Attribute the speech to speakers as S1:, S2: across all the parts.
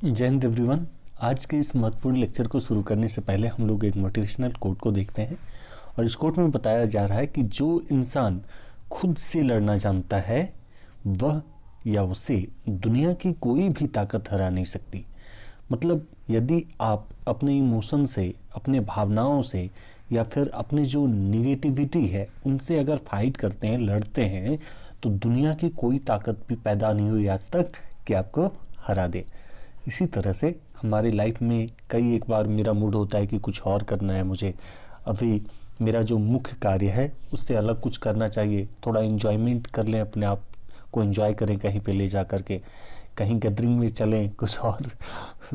S1: जय हिंद एवरीवन। आज के इस महत्वपूर्ण लेक्चर को शुरू करने से पहले हम लोग एक मोटिवेशनल कोट को देखते हैं और इस कोट में बताया जा रहा है कि जो इंसान खुद से लड़ना जानता है वह या उसे दुनिया की कोई भी ताकत हरा नहीं सकती। मतलब यदि आप अपने इमोशन से, अपने भावनाओं से या फिर अपने जो निगेटिविटी है उनसे अगर फाइट करते हैं, लड़ते हैं, तो दुनिया की कोई ताकत भी पैदा नहीं हुई आज तक कि आपको हरा दे। इसी तरह से हमारी लाइफ में कई एक बार मेरा मूड होता है कि कुछ और करना है, मुझे अभी मेरा जो मुख्य कार्य है उससे अलग कुछ करना चाहिए, थोड़ा इन्जॉयमेंट कर लें, अपने आप को एंजॉय करें, कहीं पे ले जा करके कहीं गैदरिंग में चलें, कुछ और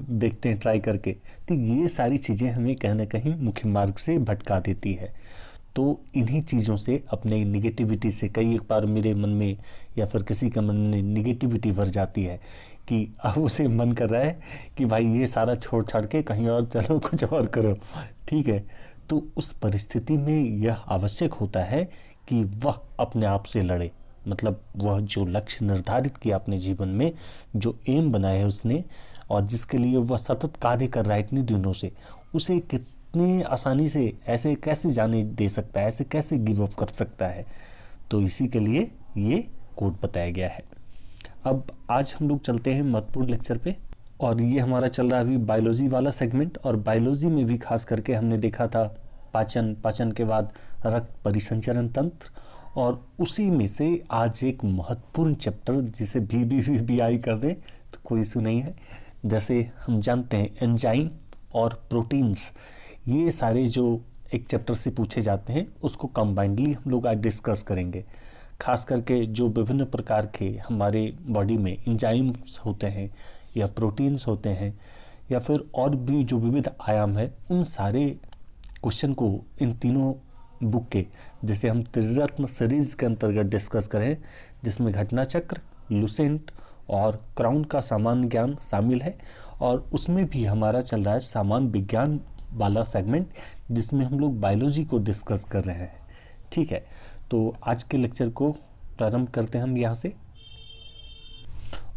S1: देखते हैं ट्राई करके। तो ये सारी चीज़ें हमें कहीं ना कहीं मुख्य मार्ग से भटका देती है। तो इन्हीं चीज़ों से, अपने निगेटिविटी से, कई एक बार मेरे मन में या फिर किसी के मन में निगेटिविटी भर जाती है कि अब उसे मन कर रहा है कि भाई ये सारा छोड़ छाड़ के कहीं और चलो, कुछ और करो, ठीक है। तो उस परिस्थिति में यह आवश्यक होता है कि वह अपने आप से लड़े। मतलब वह जो लक्ष्य निर्धारित किया अपने जीवन में, जो एम बनाया है उसने और जिसके लिए वह सतत कार्य कर रहा है इतने दिनों से, उसे कितनी आसानी से ऐसे कैसे जाने दे सकता है, ऐसे कैसे गिव अप कर सकता है। तो इसी के लिए ये कोट बताया गया है। अब आज हम लोग चलते हैं महत्वपूर्ण लेक्चर पे और ये हमारा चल रहा है अभी बायोलॉजी वाला सेगमेंट। और बायोलॉजी में भी खास करके हमने देखा था पाचन के बाद रक्त परिसंचरण तंत्र, और उसी में से आज एक महत्वपूर्ण चैप्टर जिसे भी आई कर दें तो कोई इशू नहीं है। जैसे हम जानते हैं एंजाइम और प्रोटीन्स, ये सारे जो एक चैप्टर से पूछे जाते हैं उसको कंबाइंडली हम लोग आज डिस्कस करेंगे। खास करके जो विभिन्न प्रकार के हमारे बॉडी में एंजाइम्स होते हैं या प्रोटीन्स होते हैं या फिर और भी जो विविध आयाम है, उन सारे क्वेश्चन को इन तीनों बुक के, जिसे हम त्रिरत्न सीरीज के अंतर्गत डिस्कस करें, जिसमें घटना चक्र, लुसेंट और क्राउन का सामान्य ज्ञान शामिल है। और उसमें भी हमारा चल रहा है सामान्य विज्ञान वाला सेगमेंट, जिसमें हम लोग बायोलॉजी को डिस्कस कर रहे हैं, ठीक है। तो आज के लेक्चर को प्रारंभ करते हैं हम यहाँ से।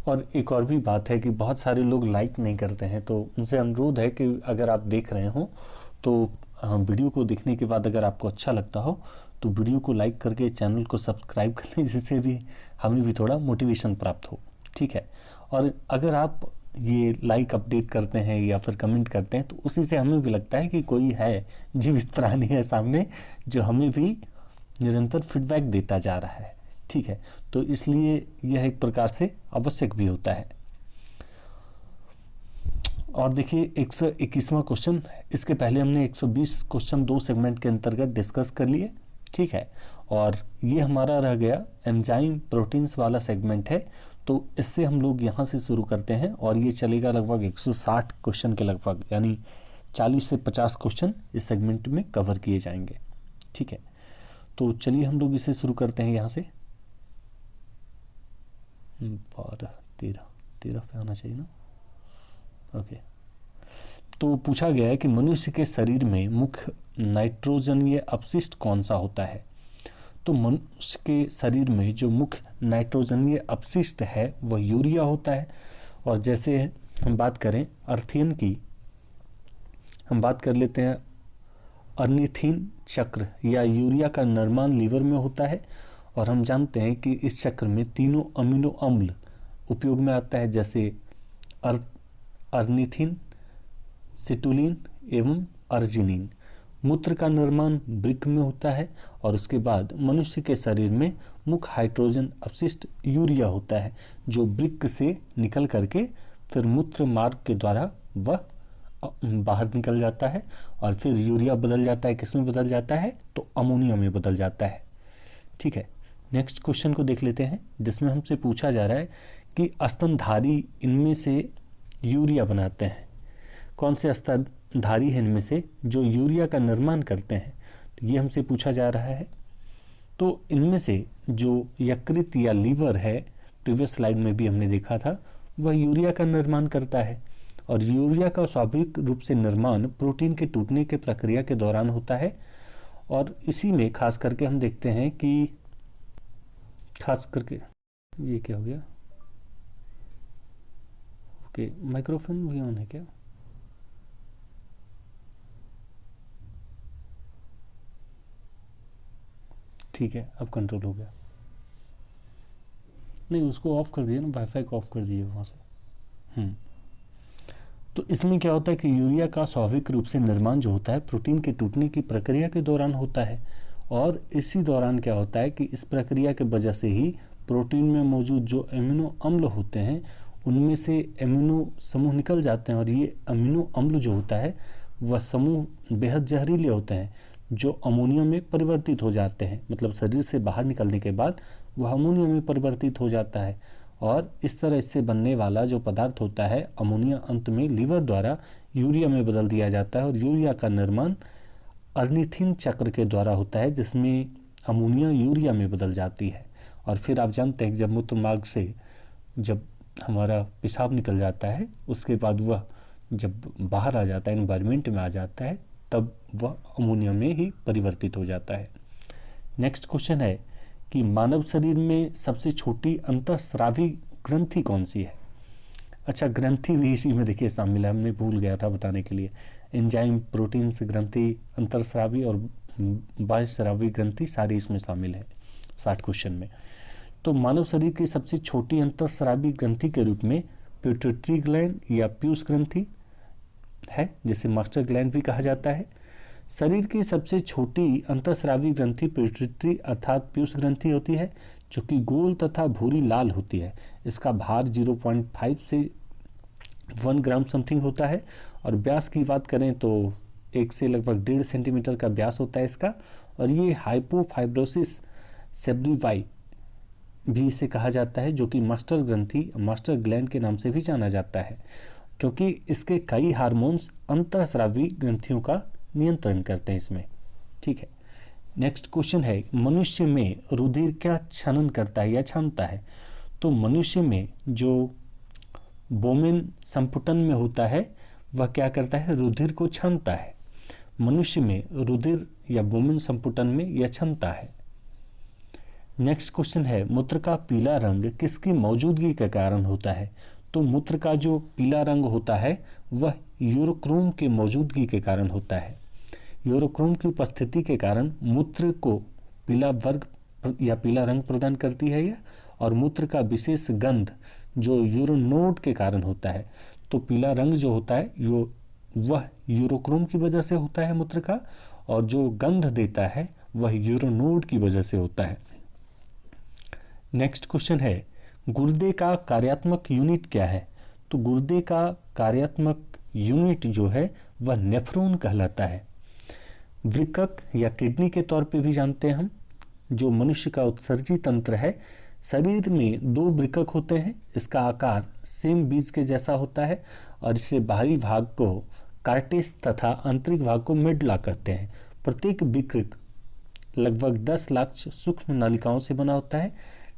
S1: और एक और भी बात है कि बहुत सारे लोग लाइक नहीं करते हैं, तो उनसे अनुरोध है कि अगर आप देख रहे हो तो वीडियो को देखने के बाद अगर आपको अच्छा लगता हो तो वीडियो को लाइक करके चैनल को सब्सक्राइब कर लें, जिससे भी हमें भी थोड़ा मोटिवेशन प्राप्त हो, ठीक है। और अगर आप ये लाइक अपडेट करते हैं या फिर कमेंट करते हैं तो उसी से हमें भी लगता है कि कोई है, जीवित प्राणी है सामने जो हमें भी निरंतर फीडबैक देता जा रहा है, ठीक है। तो इसलिए यह एक प्रकार से आवश्यक भी होता है। और देखिए 121वां क्वेश्चन, इसके पहले हमने 120 क्वेश्चन 2 सेगमेंट के अंतर्गत डिस्कस कर लिए, ठीक है। और ये हमारा रह गया एंजाइम प्रोटीन्स वाला सेगमेंट है। तो इससे हम लोग यहाँ से शुरू करते हैं और ये चलेगा लगभग 160 क्वेश्चन के लगभग, यानी 40 से 50 क्वेश्चन इस सेगमेंट में कवर किए जाएंगे, ठीक है। तो चलिए हम लोग इसे शुरू करते हैं यहाँ से। 13 पे आना चाहिए ना, ओके। तो पूछा गया है कि मनुष्य के शरीर में मुख्य नाइट्रोजनीय अपशिष्ट कौन सा होता है। तो मनुष्य के शरीर में जो मुख्य नाइट्रोजनीय अपशिष्ट है वह यूरिया होता है। और जैसे हम बात करें अर्थियन की, हम बात कर लेते हैं अर्निथिन चक्र या यूरिया का निर्माण लीवर में होता है। और हम जानते हैं कि इस चक्र में तीनों अमीनो अम्ल उपयोग में आता है, जैसे अर्निथिन, सिटुलिन एवं अर्जिनिन। मूत्र का निर्माण वृक्क में होता है और उसके बाद मनुष्य के शरीर में मुख्य हाइड्रोजन अपशिष्ट यूरिया होता है, जो वृक्क से निकल करके फिर मूत्र मार्ग के द्वारा वह बाहर निकल जाता है और फिर यूरिया बदल जाता है, किस में बदल जाता है, तो अमोनिया में बदल जाता है, ठीक है। नेक्स्ट क्वेश्चन को देख लेते हैं, जिसमें हमसे पूछा जा रहा है कि स्तनधारी इनमें से यूरिया बनाते हैं। कौन से स्तनधारी हैं इनमें से जो यूरिया का निर्माण करते हैं, तो ये हमसे पूछा जा रहा है। तो इनमें से जो यकृत या लीवर है, प्रीवियस स्लाइड में भी हमने देखा था, वह यूरिया का निर्माण करता है। और यूरिया का स्वाभाविक रूप से निर्माण प्रोटीन के टूटने के प्रक्रिया के दौरान होता है। और इसी में खास करके हम देखते हैं कि खास करके ये क्या हो गया, ओके, माइक्रोफोन भी ऑन है क्या? ठीक है, अब कंट्रोल हो गया। नहीं, उसको ऑफ कर दिए ना, वाईफाई को ऑफ कर दिए वहाँ से। तो इसमें क्या होता है कि यूरिया का स्वाभाविक रूप से निर्माण जो होता है प्रोटीन के टूटने की प्रक्रिया के दौरान होता है, और इसी दौरान क्या होता है कि इस प्रक्रिया के वजह से ही प्रोटीन में मौजूद जो अमीनो अम्ल होते हैं उनमें से अमीनो समूह निकल जाते हैं, और ये अमीनो अम्ल जो होता है वह समूह बेहद जहरीले होते हैं जो अमोनिया में परिवर्तित हो जाते हैं, मतलब शरीर से बाहर निकलने के बाद वह अमोनिया में परिवर्तित हो जाता है, और इस तरह इससे बनने वाला जो पदार्थ होता है अमोनिया अंत में लीवर द्वारा यूरिया में बदल दिया जाता है, और यूरिया का निर्माण अर्निथिन चक्र के द्वारा होता है जिसमें अमोनिया यूरिया में बदल जाती है। और फिर आप जानते हैं कि जब मूत्र मार्ग से जब हमारा पेशाब निकल जाता है उसके बाद वह जब बाहर आ जाता है, एनवायरमेंट में आ जाता है, तब वह अमोनिया में ही परिवर्तित हो जाता है। नेक्स्ट क्वेश्चन है कि मानव शरीर में सबसे छोटी अंतःस्रावी ग्रंथि कौन सी है? अच्छा, ग्रंथि भी इसी में देखिए शामिल है, हमने भूल गया था बताने के लिए। एंजाइम, प्रोटीन्स ग्रंथि, अंतःस्रावी और बाह्यस्रावी ग्रंथि सारी इसमें शामिल है 60 क्वेश्चन में। तो मानव शरीर की सबसे छोटी अंतःस्रावी ग्रंथि के रूप में पिट्यूटरी ग्लैंड या पीयूष ग्रंथि है, जिसे मास्टर ग्लैंड भी कहा जाता है। शरीर की सबसे छोटी अंतःस्रावी ग्रंथि पिट्यूटरी अर्थात पीयूष ग्रंथि होती है, जो कि गोल तथा भूरी लाल होती है। इसका भार 0.5 से 1 ग्राम समथिंग होता है, और व्यास की बात करें तो 1 से लगभग 1.5 सेंटीमीटर का व्यास होता है इसका। और ये हाइपोफाइब्रोसिस सेब्रिवाई भी इसे कहा जाता है, जो कि मास्टर ग्रंथि, मास्टर ग्लैंड के नाम से भी जाना जाता है, क्योंकि इसके कई हार्मोन्स अंतःस्रावी ग्रंथियों का नियंत्रण करते हैं इसमें। ठीक है, नेक्स्ट क्वेश्चन है मनुष्य में रुधिर क्या छनन करता है या छानता है? तो मनुष्य में जो बोमेन संपुटन में होता है वह क्या करता है? रुधिर को छानता है। मनुष्य में रुधिर या बोमेन संपुटन में यह छनता है। नेक्स्ट क्वेश्चन है मूत्र का पीला रंग किसकी मौजूदगी के कारण होता है? तो मूत्र का जो पीला रंग होता है वह यूरोक्रोम के मौजूदगी के कारण होता है। यूरोक्रोम की उपस्थिति के कारण मूत्र को पीला वर्ग या पीला रंग प्रदान करती है यह, और मूत्र का विशेष गंध जो यूरोनोड के कारण होता है। तो पीला रंग जो होता है वह यूरोक्रोम की वजह से होता है मूत्र का, और जो गंध देता है वह यूरोनोड की वजह से होता है। नेक्स्ट क्वेश्चन है गुर्दे का कार्यात्मक यूनिट क्या है? तो गुर्दे का कार्यात्मक यूनिट जो है वह नेफ्रॉन कहलाता है। वृक्क या किडनी के तौर पे भी जानते हैं हम। जो मनुष्य का उत्सर्जी तंत्र है, शरीर में 2 वृक्क होते हैं, इसका आकार सेम बीज के जैसा होता है, और इससे बाहरी भाग को कार्टेस तथा आंतरिक भाग को मेडुला कहते हैं। प्रत्येक वृक्क लगभग 10 लाख सूक्ष्म नालिकाओं से बना होता है,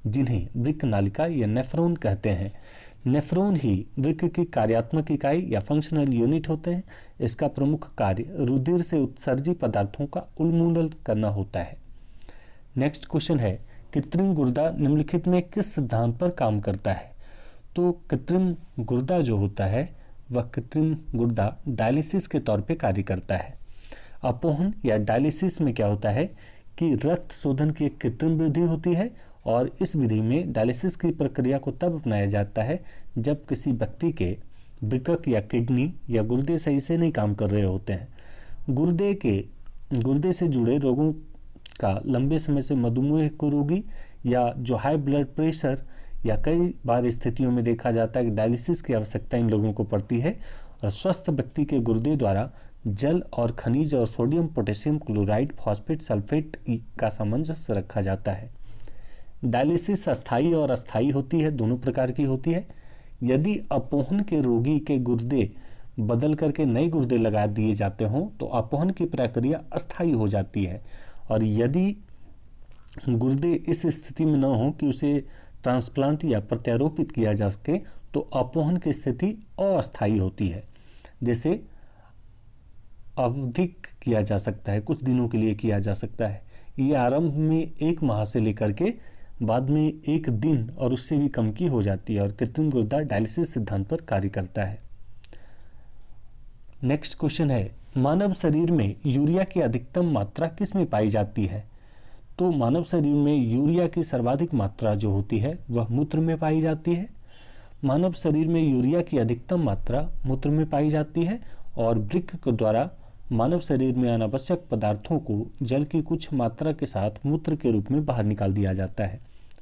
S1: जिन्हें वृक्क नालिका या नेफ्रॉन कहते हैं। नेफ्रॉन ही वृक्क की कार्यात्मक इकाई या फंक्शनल यूनिट होते हैं। इसका प्रमुख कार्य रुधिर से उत्सर्जी पदार्थों का उन्मूलन करना होता है। नेक्स्ट क्वेश्चन है कृत्रिम गुर्दा निम्नलिखित में किस सिद्धांत पर काम करता है? तो कृत्रिम गुर्दा जो होता है वह कृत्रिम गुर्दा डायलिसिस के तौर पे कार्य करता है। अपोहन या डायलिसिस में क्या होता है कि रक्त शोधन की एक कृत्रिम विधि होती है, और इस विधि में डायलिसिस की प्रक्रिया को तब अपनाया जाता है जब किसी व्यक्ति के वृक्क या किडनी या गुर्दे सही से नहीं काम कर रहे होते हैं। गुर्दे से जुड़े रोगों का लंबे समय से मधुमेह को रोगी या जो हाई ब्लड प्रेशर या कई बार स्थितियों में देखा जाता है कि डायलिसिस की आवश्यकता इन लोगों को पड़ती है, और स्वस्थ व्यक्ति के गुर्दे द्वारा जल और खनिज और sodium, potassium chloride, phosphate, sulphate का सामंजस्य रखा जाता है। डायलिसिस अस्थायी और अस्थायी होती है, दोनों प्रकार की होती है। यदि अपोहन के रोगी के गुर्दे बदल करके नए गुर्दे लगा दिए जाते हों तो अपोहन की प्रक्रिया अस्थायी हो जाती है, और यदि गुर्दे इस स्थिति में न हो कि उसे ट्रांसप्लांट या प्रत्यारोपित किया जा सके तो अपोहन की स्थिति अस्थायी होती है। जैसे आवधिक किया जा सकता है, कुछ दिनों के लिए किया जा सकता है। ये आरंभ में 1 माह से लेकर के बाद में 1 दिन और उससे भी कम की हो जाती है और कृत्रिम गुर्दा डायलिसिस सिद्धांत पर कार्य करता है। नेक्स्ट क्वेश्चन है, मानव शरीर में यूरिया की अधिकतम मात्रा किस में पाई जाती है? तो मानव शरीर में यूरिया की सर्वाधिक मात्रा जो होती है वह मूत्र में पाई जाती है। मानव शरीर में यूरिया की अधिकतम मात्रा मूत्र में पाई जाती है और वृक्क के द्वारा मानव शरीर में अनावश्यक पदार्थों को जल की कुछ मात्रा के साथ मूत्र के रूप में बाहर निकाल दिया जाता है।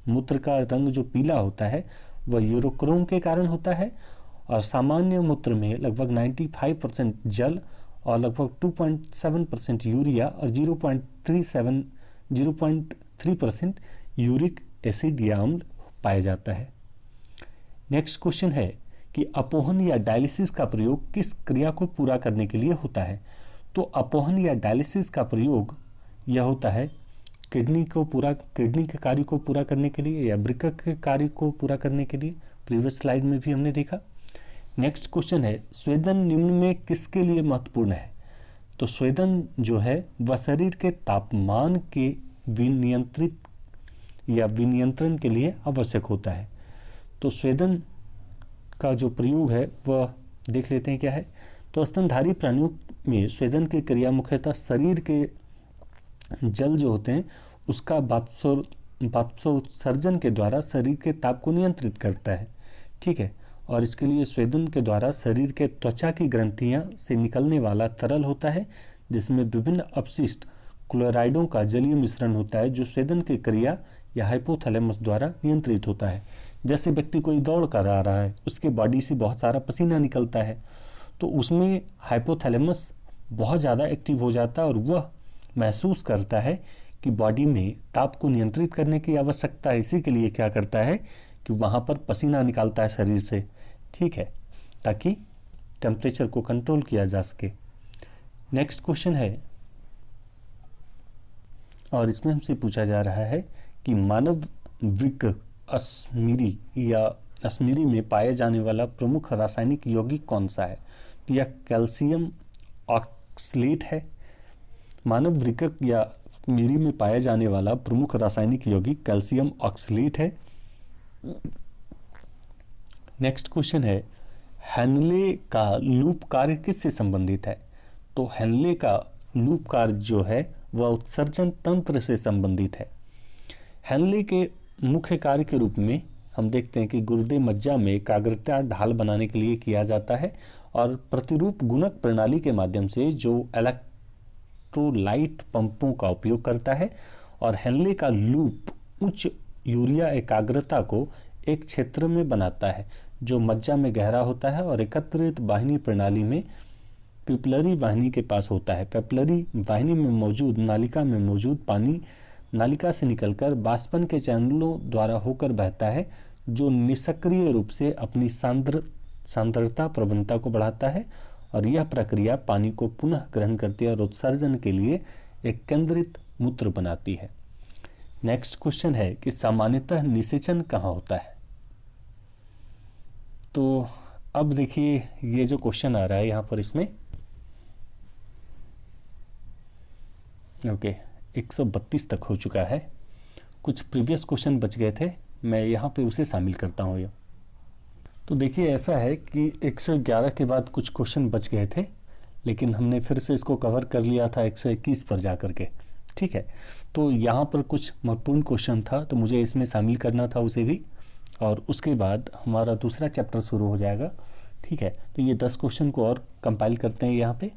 S1: मूत्र का रंग जो पीला होता है वह यूरोक्रोम के कारण होता है और सामान्य मूत्र में लगभग 95% जल और लगभग 2.7% यूरिया और 0.3% यूरिक एसिड या अम्ल पाया जाता है। नेक्स्ट क्वेश्चन है कि अपोहन या डायलिसिस का प्रयोग किस क्रिया को पूरा करने के लिए होता है? तो अपोहन या डायलिसिस का प्रयोग यह होता है किडनी के कार्य को पूरा करने के लिए या वृक्क के कार्य को पूरा करने के लिए। प्रीवियस स्लाइड में भी हमने देखा। नेक्स्ट क्वेश्चन है, स्वेदन निम्न में किसके लिए महत्वपूर्ण है? तो स्वेदन जो है वह शरीर के तापमान के विनियंत्रण के लिए आवश्यक होता है। तो स्वेदन का जो प्रयोग है वह देख लेते हैं क्या है। तो स्तनधारी प्राणियों में स्वेदन की क्रिया मुख्यतः शरीर के जल जो होते हैं उसका बाष्पोत्सर्जन के द्वारा शरीर के ताप को नियंत्रित करता है। ठीक है, और इसके लिए स्वेदन के द्वारा शरीर के त्वचा की ग्रंथियां से निकलने वाला तरल होता है जिसमें विभिन्न अपशिष्ट क्लोराइडों का जलीय मिश्रण होता है जो स्वेदन की क्रिया या हाइपोथैलेमस द्वारा नियंत्रित होता है। जैसे व्यक्ति कोई दौड़ कर आ रहा है, उसके बॉडी से बहुत सारा पसीना निकलता है, तो उसमें हाइपोथैलेमस बहुत ज़्यादा एक्टिव हो जाता है और वह महसूस करता है कि बॉडी में ताप को नियंत्रित करने की आवश्यकता है। इसी के लिए क्या करता है कि वहाँ पर पसीना निकालता है शरीर से, ठीक है, ताकि टेम्परेचर को कंट्रोल किया जा सके। नेक्स्ट क्वेश्चन है और इसमें हमसे पूछा जा रहा है कि मानव वृक्क अश्मीरी में पाया जाने वाला प्रमुख रासायनिक यौगिक कौन सा है? तो यह कैल्शियम ऑक्सलेट है। मानव वृक्क या अश्मीरी में पाया जाने वाला प्रमुख रासायनिक यौगिक कैल्शियम ऑक्सलेट है। नेक्स्ट क्वेश्चन है, हेनले का लूप कार्य किससे संबंधित है? तो हेनले का लूप कार्य जो है वह उत्सर्जन तंत्र से संबंधित है। हेनले के मुख्य कार्य के रूप में हम देखते हैं कि गुर्दे मज्जा में एकाग्रता ढाल बनाने के लिए किया जाता है और प्रतिरूप गुणक प्रणाली के माध्यम से जो इलेक्ट्रोलाइट पंपों का उपयोग करता है। और हेनले का लूप उच्च यूरिया एकाग्रता को एक क्षेत्र में बनाता है जो मज्जा में गहरा होता है और एकत्रित वाहिनी प्रणाली में पिपलरी वाहिनी के पास होता है। पिपलरी वाहिनी में मौजूद नालिका में मौजूद पानी नालिका से निकलकर वाष्पन के चैनलों द्वारा होकर बहता है जो निष्क्रिय रूप से अपनी सांद्रता प्रवणता को बढ़ाता है और यह प्रक्रिया पानी को पुनः ग्रहण करती है और उत्सर्जन के लिए एक केंद्रित मूत्र बनाती है। नेक्स्ट क्वेश्चन है कि सामान्यतः निषेचन कहाँ होता है? तो अब देखिए ये जो क्वेश्चन आ रहा है यहाँ पर इसमें ओके 132 तक हो चुका है। कुछ प्रीवियस क्वेश्चन बच गए थे, मैं यहाँ पे उसे शामिल करता हूँ। तो देखिए ऐसा है कि 111 के बाद कुछ क्वेश्चन बच गए थे लेकिन हमने फिर से इसको कवर कर लिया था 121 पर जा कर के, ठीक है। तो यहाँ पर कुछ महत्वपूर्ण क्वेश्चन था तो मुझे इसमें शामिल करना था उसे भी, और उसके बाद हमारा दूसरा चैप्टर शुरू हो जाएगा, ठीक है। तो ये 10 क्वेश्चन को और कंपाइल करते हैं यहाँ पे,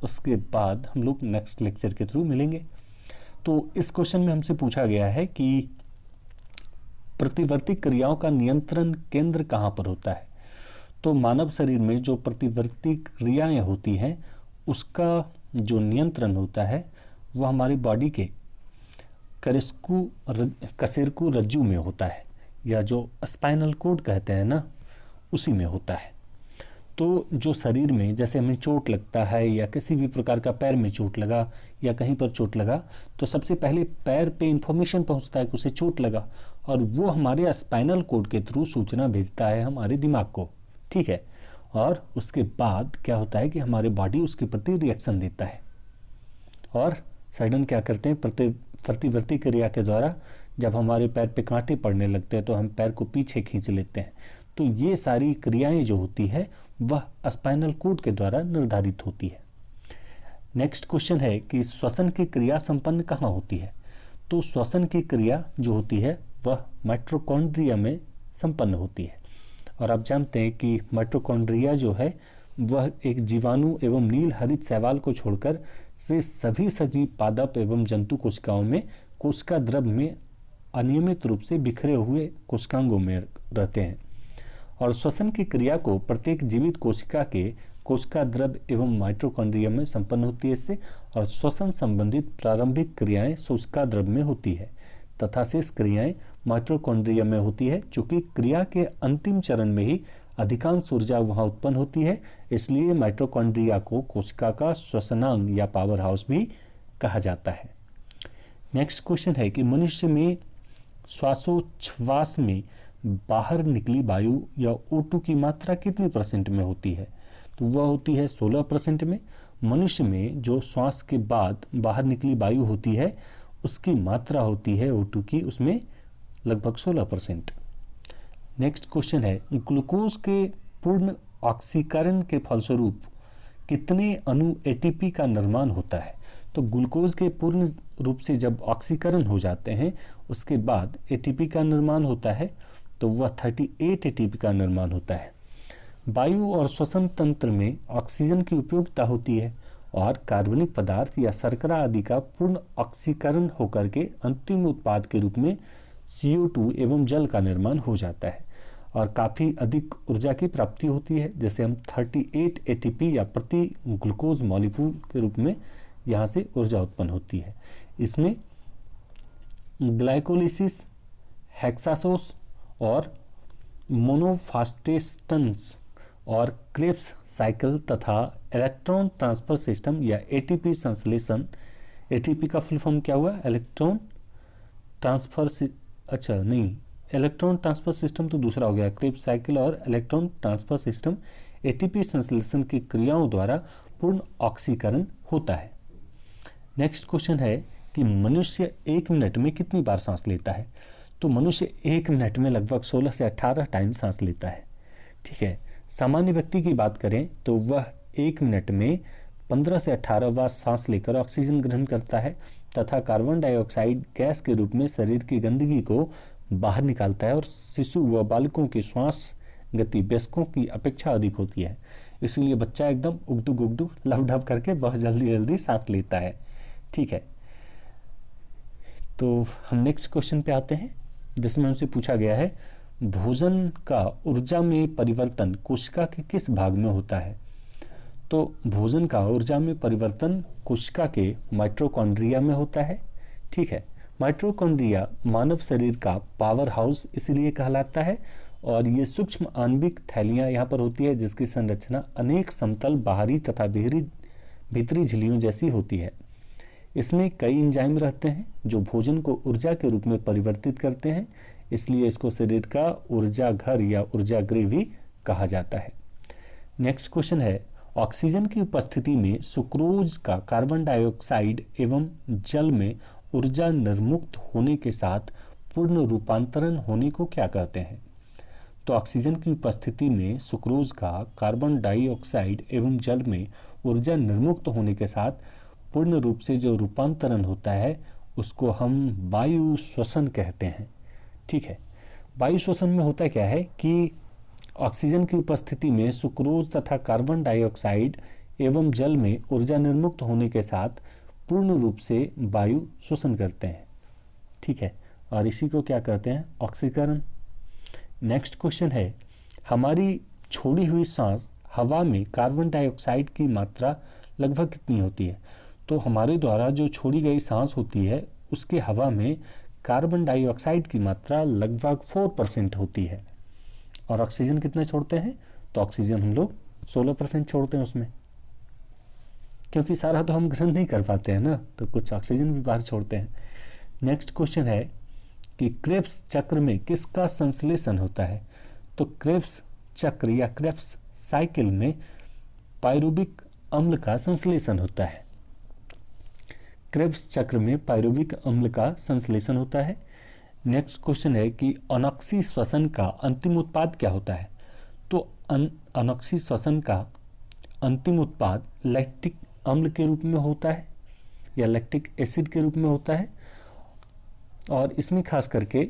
S1: उसके बाद हम लोग नेक्स्ट लेक्चर के थ्रू मिलेंगे। तो इस क्वेश्चन में हमसे पूछा गया है कि प्रतिवर्ती क्रियाओं का नियंत्रण केंद्र कहाँ पर होता है? तो मानव शरीर में जो प्रतिवर्ती क्रियाएं होती हैं उसका जो नियंत्रण होता है वह हमारी बॉडी के कशेरुकी रज्जु में होता है, या जो स्पाइनल कोड कहते हैं ना, उसी में होता है। तो जो शरीर में जैसे हमें चोट लगता है या किसी भी प्रकार का पैर में चोट लगा या कहीं पर चोट लगा तो सबसे पहले पैर पे इंफॉर्मेशन पहुंचता है कि उसे चोट लगा और वो हमारे स्पाइनल कोड के थ्रू सूचना भेजता है हमारे दिमाग को, ठीक है। और उसके बाद क्या होता है कि हमारे बॉडी उसके प्रति रिएक्शन देता है और सडन क्या करते हैं, प्रतिवर्ती क्रिया के द्वारा जब हमारे पैर पे कांटे पड़ने लगते हैं तो हम पैर को पीछे खींच लेते हैं। तो ये सारी क्रियाएं जो होती है वह स्पाइनल कॉर्ड के द्वारा निर्धारित होती है। नेक्स्ट क्वेश्चन है कि श्वसन की क्रिया संपन्न कहाँ होती है? तो श्वसन की क्रिया जो होती है वह माइटोकॉन्ड्रिया में संपन्न होती है। और आप जानते हैं कि माइटोकॉन्ड्रिया जो है वह एक जीवाणु एवं नील हरित शैवाल को छोड़कर से सभी सजीव पादप एवं जंतु कोशिकाओं में कोशिका द्रव में अनियमित रूप से बिखरे हुए कोशिकांगों में रहते हैं। और श्वसन की क्रिया को प्रत्येक जीवित कोशिका के कोशिका द्रव एवं माइटोकॉन्ड्रिया में संपन्न होती है इससे। और श्वसन संबंधित प्रारंभिक क्रियाएं कोशिका द्रव में होती है तथा शेष क्रियाएं माइटोकॉन्ड्रिया में होती है। चूंकि क्रिया के अंतिम चरण में ही अधिकांश ऊर्जा वहां उत्पन्न होती है, इसलिए माइटोकॉन्ड्रिया को कोशिका का श्वसनांग या पावर हाउस भी कहा जाता है। नेक्स्ट क्वेश्चन है कि मनुष्य में श्वासोच्छ्वास में बाहर निकली वायु या O2 की मात्रा कितनी % में होती है? तो वह होती है 16% में। मनुष्य में जो श्वास के बाद बाहर निकली वायु होती है उसकी मात्रा होती है O2 की, उसमें लगभग 16%। नेक्स्ट क्वेश्चन है ग्लूकोज के पूर्ण ऑक्सीकरण के फलस्वरूप कितने अणु ATP का निर्माण होता है? तो ग्लूकोज के पूर्ण रूप से जब ऑक्सीकरण हो जाते हैं उसके बाद ATP का निर्माण होता है, तो वह 38 ATP का निर्माण होता है। वायु और श्वसन तंत्र में ऑक्सीजन की उपयोगिता होती है और कार्बनिक पदार्थ या शर्करा आदि का पूर्ण ऑक्सीकरण होकर के अंतिम उत्पाद के रूप में CO2 एवं जल का निर्माण हो जाता है और काफ़ी अधिक ऊर्जा की प्राप्ति होती है। जैसे हम 38 ATP या प्रति ग्लूकोज मॉलिक्यूल के रूप में यहाँ से ऊर्जा उत्पन्न होती है। इसमें ग्लाइकोलिसिस, हेक्सासोस और मोनोफास्फेटेस और क्रेब्स साइकिल तथा इलेक्ट्रॉन ट्रांसफर सिस्टम या ATP संश्लेषण। ATP का फुल फॉर्म क्या हुआ? इलेक्ट्रॉन ट्रांसफर सिस्टम तो दूसरा हो गया। क्रेब्स साइकिल और इलेक्ट्रॉन ट्रांसफर सिस्टम ATP संश्लेषण की क्रियाओं द्वारा पूर्ण ऑक्सीकरण होता है। नेक्स्ट क्वेश्चन है कि मनुष्य 1 मिनट में कितनी बार सांस लेता है? तो मनुष्य 1 मिनट में लगभग 16 से 18 टाइम सांस लेता है। ठीक है, सामान्य व्यक्ति की बात करें तो वह 1 मिनट में 15 से 18 बार सांस लेकर ऑक्सीजन ग्रहण करता है तथा कार्बन डाइऑक्साइड गैस के रूप में शरीर की गंदगी को बाहर निकालता है। और शिशु व बालकों की श्वास गति वयस्कों की अपेक्षा अधिक होती है, इसीलिए बच्चा एकदम उगडू गुगडू लव करके बहुत जल्दी सांस लेता है। ठीक है, तो हम नेक्स्ट क्वेश्चन पे आते हैं जिसमें हमसे पूछा गया है भोजन का ऊर्जा में परिवर्तन कोशिका के किस भाग में होता है? तो भोजन का ऊर्जा में परिवर्तन कोशिका के माइटोकॉन्ड्रिया में होता है। ठीक है, माइटोकॉन्ड्रिया मानव शरीर का पावर हाउस इसलिए कहलाता है और ये सूक्ष्म आणविक थैलियाँ यहाँ पर होती है जिसकी संरचना अनेक समतल बाहरी तथा भीतरी झिल्लियों जैसी होती है। इसमें कई एंजाइम रहते हैं जो भोजन को ऊर्जा के रूप में परिवर्तित करते हैं, इसलिए इसको शरीर का ऊर्जा घर या ऊर्जा गृह भी कहा जाता है। नेक्स्ट क्वेश्चन है ऑक्सीजन की उपस्थिति में सुक्रोज का कार्बन डाइऑक्साइड एवं जल में ऊर्जा निर्मुक्त होने के साथ पूर्ण रूपांतरण होने को क्या कहते हैं? तो ऑक्सीजन की उपस्थिति में सुक्रोज का कार्बन डाइऑक्साइड एवं जल में ऊर्जा निर्मुक्त होने के साथ पूर्ण रूप से जो रूपांतरण होता है उसको हम वायु श्वसन कहते हैं। ठीक है, वायु श्वसन में होता क्या है कि ऑक्सीजन की उपस्थिति में सुक्रोज तथा कार्बन डाइऑक्साइड एवं जल में ऊर्जा निर्मुक्त होने के साथ पूर्ण रूप से वायु श्वसन करते हैं। ठीक है, और इसी को क्या कहते हैं? ऑक्सीकरण। नेक्स्ट क्वेश्चन है हमारी छोड़ी हुई सांस हवा में कार्बन डाइऑक्साइड की मात्रा लगभग कितनी होती है? तो हमारे द्वारा जो छोड़ी गई सांस होती है उसके हवा में कार्बन डाइऑक्साइड की मात्रा लगभग 4% होती है। और ऑक्सीजन कितना छोड़ते हैं? तो ऑक्सीजन हम लोग 16% छोड़ते हैं उसमें, क्योंकि सारा तो हम ग्रहण नहीं कर पाते हैं ना, तो कुछ ऑक्सीजन भी बाहर छोड़ते हैं। नेक्स्ट क्वेश्चन है कि क्रेब्स चक्र में किसका संश्लेषण होता है? तो क्रेब्स चक्र या क्रेब्स साइकिल में पायरुविक अम्ल का संश्लेषण होता है। क्रेब्स चक्र में पायरुविक अम्ल का संश्लेषण होता है। नेक्स्ट क्वेश्चन है कि अनोक्सी श्वसन का अंतिम उत्पाद क्या होता है। तो अनोक्सी श्वसन का अंतिम उत्पाद लैक्टिक अम्ल के रूप में होता है या लैक्टिक एसिड के रूप में होता है, और इसमें खास करके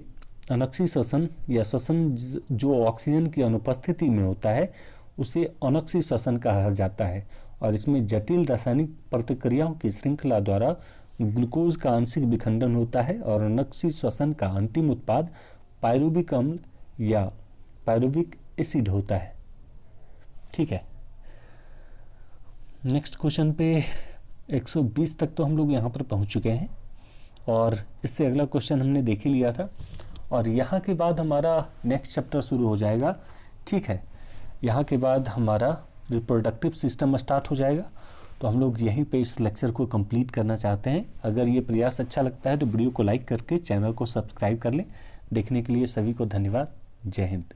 S1: अनोक्सी श्वसन या श्वसन जो ऑक्सीजन की अनुपस्थिति में होता है उसे अनोक्सी श्वसन कहा जाता है, और इसमें जटिल रासायनिक प्रतिक्रियाओं की श्रृंखला द्वारा ग्लूकोज का आंशिक विखंडन होता है, और अनोक्सी श्वसन का अंतिम उत्पाद पायरुविक अम्ल या पायरुविक एसिड होता है। ठीक है, नेक्स्ट क्वेश्चन पे 120 तक तो हम लोग यहाँ पर पहुँच चुके हैं, और इससे अगला क्वेश्चन हमने देख ही लिया था, और यहाँ के बाद हमारा नेक्स्ट चैप्टर शुरू हो जाएगा। ठीक है, यहाँ के बाद हमारा रिप्रोडक्टिव सिस्टम स्टार्ट हो जाएगा, तो हम लोग यहीं पे इस लेक्चर को कंप्लीट करना चाहते हैं। अगर ये प्रयास अच्छा लगता है तो वीडियो को लाइक करके चैनल को सब्सक्राइब कर लें। देखने के लिए सभी को धन्यवाद। जय हिंद।